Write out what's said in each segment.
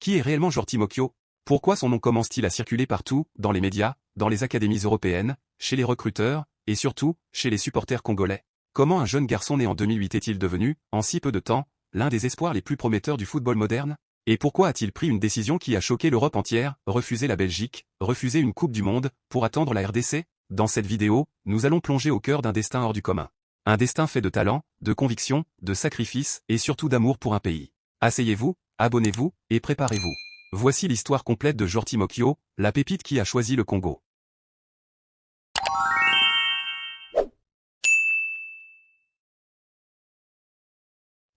Qui est réellement Jordi Mokyo? Pourquoi son nom commence-t-il à circuler partout, dans les médias, dans les académies européennes, chez les recruteurs, et surtout, chez les supporters congolais? Comment un jeune garçon né en 2008 est-il devenu, en si peu de temps, l'un des espoirs les plus prometteurs du football moderne? Et pourquoi a-t-il pris une décision qui a choqué l'Europe entière, refuser la Belgique, refuser une Coupe du Monde, pour attendre la RDC? Dans cette vidéo, nous allons plonger au cœur d'un destin hors du commun. Un destin fait de talent, de conviction, de sacrifice, et surtout d'amour pour un pays. Asseyez-vous, abonnez-vous, et préparez-vous. Voici l'histoire complète de Jordi Mokyo, la pépite qui a choisi le Congo.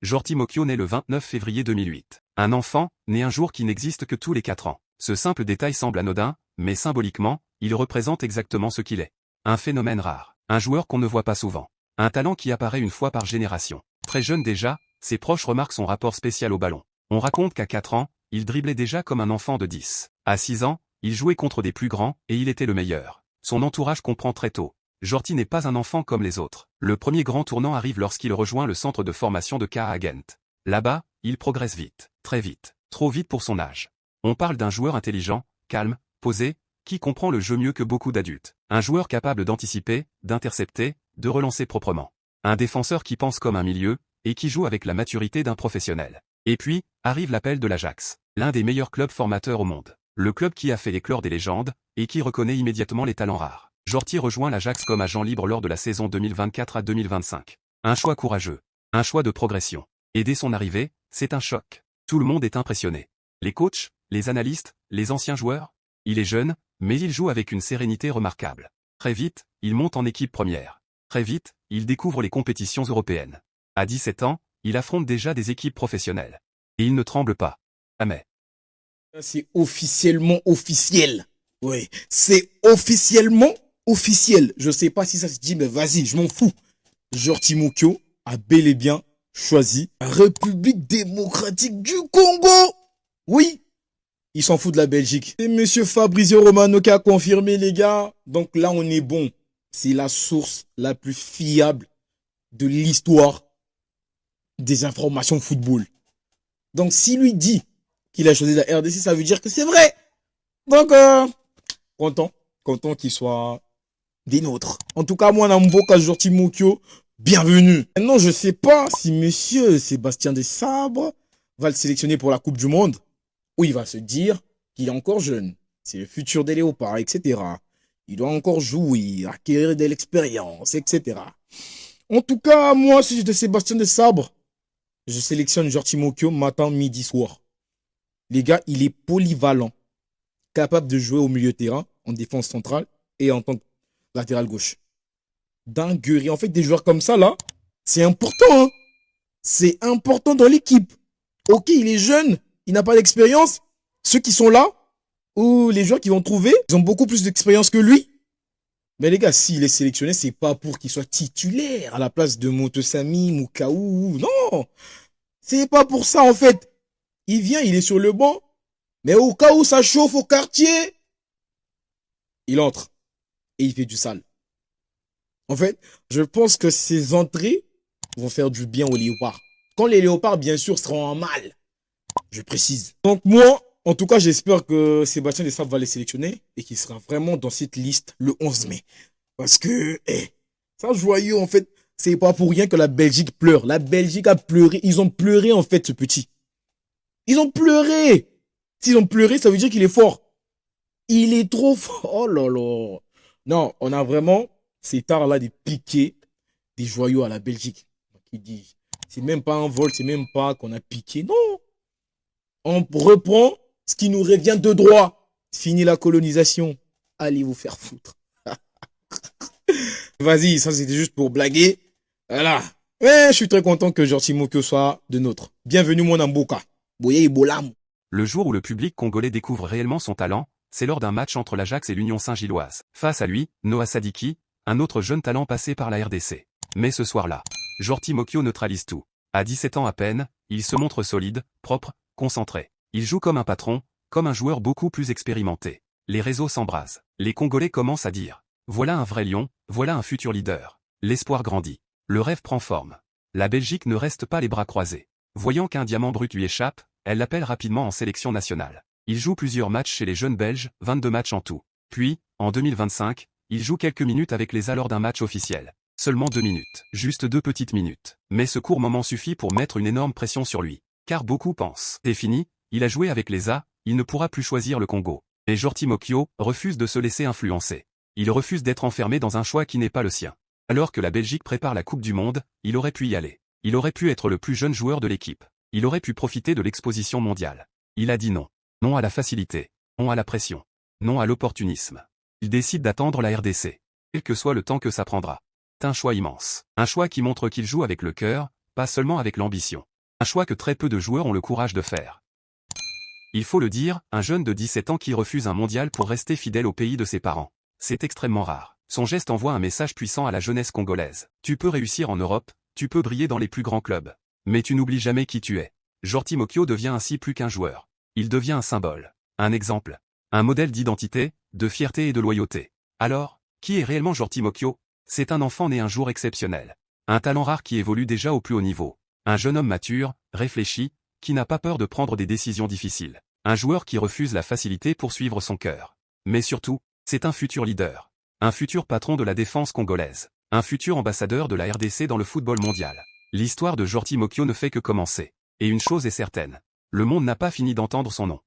Jordi Mokyo naît le 29 février 2008. Un enfant, né un jour qui n'existe que tous les 4 ans. Ce simple détail semble anodin, mais symboliquement, il représente exactement ce qu'il est. Un phénomène rare. Un joueur qu'on ne voit pas souvent. Un talent qui apparaît une fois par génération. Très jeune déjà, ses proches remarquent son rapport spécial au ballon. On raconte qu'à 4 ans, il driblait déjà comme un enfant de 10. À 6 ans, il jouait contre des plus grands, et il était le meilleur. Son entourage comprend très tôt. Jordi n'est pas un enfant comme les autres. Le premier grand tournant arrive lorsqu'il rejoint le centre de formation de KA à Ghent. Là-bas, il progresse vite, très vite, trop vite pour son âge. On parle d'un joueur intelligent, calme, posé, qui comprend le jeu mieux que beaucoup d'adultes. Un joueur capable d'anticiper, d'intercepter, de relancer proprement. Un défenseur qui pense comme un milieu, et qui joue avec la maturité d'un professionnel. Et puis, arrive l'appel de l'Ajax, l'un des meilleurs clubs formateurs au monde. Le club qui a fait éclore des légendes, et qui reconnaît immédiatement les talents rares. Jordi rejoint l'Ajax comme agent libre lors de la saison 2024 à 2025. Un choix courageux. Un choix de progression. Et dès son arrivée, c'est un choc. Tout le monde est impressionné. Les coachs, les analystes, les anciens joueurs. Il est jeune, mais il joue avec une sérénité remarquable. Très vite, il monte en équipe première. Très vite, il découvre les compétitions européennes. À 17 ans, il affronte déjà des équipes professionnelles. Et il ne tremble pas. Jamais. C'est officiellement officiel. Oui, c'est officiellement officiel. Je sais pas si ça se dit, mais vas-y, je m'en fous. Jordi Mokyo a bel et bien choisi la République démocratique du Congo. Oui, il s'en fout de la Belgique. C'est monsieur Fabrizio Romano qui a confirmé, les gars. Donc là, on est bon. C'est la source la plus fiable de l'histoire des informations football. Donc, s'il lui dit qu'il a choisi la RDC, ça veut dire que c'est vrai. Donc, content qu'il soit des nôtres. En tout cas, moi, Namboka Jordi Mokyo, bienvenue. Maintenant, je sais pas si monsieur Sébastien Desabre va le sélectionner pour la Coupe du Monde, ou il va se dire qu'il est encore jeune. C'est le futur des léopards, etc. Il doit encore jouer, acquérir de l'expérience, etc. En tout cas, moi, si j'étais Sébastien Desabre, je sélectionne Jordi Mokyo matin, midi, soir. Les gars, il est polyvalent, capable de jouer au milieu de terrain, en défense centrale et en tant que latéral gauche. Dinguerie. En fait, des joueurs comme ça, là, c'est important. Hein. C'est important dans l'équipe. Ok, il est jeune, il n'a pas d'expérience. Ceux qui sont là, ou les joueurs qui vont trouver, ils ont beaucoup plus d'expérience que lui. Mais les gars, s'il est sélectionné, c'est pas pour qu'il soit titulaire à la place de Motosami, Mukaou. Non, c'est pas pour ça en fait. Il vient, il est sur le banc. Mais au cas où ça chauffe au quartier, il entre et il fait du sale. En fait, je pense que ces entrées vont faire du bien aux léopards. Quand les léopards, bien sûr, seront en mal. Je précise. Donc moi, en tout cas, j'espère que Sébastien Desabre va les sélectionner et qu'il sera vraiment dans cette liste le 11 mai. Parce que, ça joyeux, en fait, c'est pas pour rien que la Belgique pleure. La Belgique a pleuré. Ils ont pleuré, en fait, ce petit. Ils ont pleuré. S'ils ont pleuré, ça veut dire qu'il est fort. Il est trop fort. Oh là là. Non, on a vraiment cet art-là de piquer des joyaux à la Belgique. Qui dit, c'est même pas un vol, c'est même pas qu'on a piqué. Non. On reprend ce qui nous revient de droit. Fini la colonisation. Allez vous faire foutre. Vas-y, ça c'était juste pour blaguer. Voilà. Mais je suis très content que Jordi Mokyo soit de nôtre. Bienvenue mon Namboka. Boye et Bolam. Le jour où le public congolais découvre réellement son talent, c'est lors d'un match entre l'Ajax et l'Union Saint-Gilloise. Face à lui, Noah Sadiki, un autre jeune talent passé par la RDC. Mais ce soir-là, Jordi Mokyo neutralise tout. À 17 ans à peine, il se montre solide, propre, concentré. Il joue comme un patron, comme un joueur beaucoup plus expérimenté. Les réseaux s'embrasent. Les Congolais commencent à dire « Voilà un vrai lion, voilà un futur leader ». L'espoir grandit. Le rêve prend forme. La Belgique ne reste pas les bras croisés. Voyant qu'un diamant brut lui échappe, Elle l'appelle rapidement en sélection nationale. Il joue plusieurs matchs chez les jeunes Belges, 22 matchs en tout. Puis, en 2025, il joue quelques minutes avec les A lors d'un match officiel. Seulement 2 minutes. Juste 2 petites minutes. Mais ce court moment suffit pour mettre une énorme pression sur lui. Car beaucoup pensent. C'est fini, il a joué avec les A, il ne pourra plus choisir le Congo. Et Jordi Mokyo refuse de se laisser influencer. Il refuse d'être enfermé dans un choix qui n'est pas le sien. Alors que la Belgique prépare la Coupe du Monde, il aurait pu y aller. Il aurait pu être le plus jeune joueur de l'équipe. Il aurait pu profiter de l'exposition mondiale. Il a dit non. Non à la facilité. Non à la pression. Non à l'opportunisme. Il décide d'attendre la RDC. Quel que soit le temps que ça prendra. C'est un choix immense. Un choix qui montre qu'il joue avec le cœur, pas seulement avec l'ambition. Un choix que très peu de joueurs ont le courage de faire. Il faut le dire, un jeune de 17 ans qui refuse un mondial pour rester fidèle au pays de ses parents. C'est extrêmement rare. Son geste envoie un message puissant à la jeunesse congolaise. Tu peux réussir en Europe, tu peux briller dans les plus grands clubs. Mais tu n'oublies jamais qui tu es. Jordi Mokyo devient ainsi plus qu'un joueur. Il devient un symbole, un exemple, un modèle d'identité, de fierté et de loyauté. Alors, qui est réellement Jordi Mokyo? C'est un enfant né un jour exceptionnel. Un talent rare qui évolue déjà au plus haut niveau. Un jeune homme mature, réfléchi, qui n'a pas peur de prendre des décisions difficiles. Un joueur qui refuse la facilité pour suivre son cœur. Mais surtout, c'est un futur leader. Un futur patron de la défense congolaise. Un futur ambassadeur de la RDC dans le football mondial. L'histoire de Jordi Mokyo ne fait que commencer. Et une chose est certaine. Le monde n'a pas fini d'entendre son nom.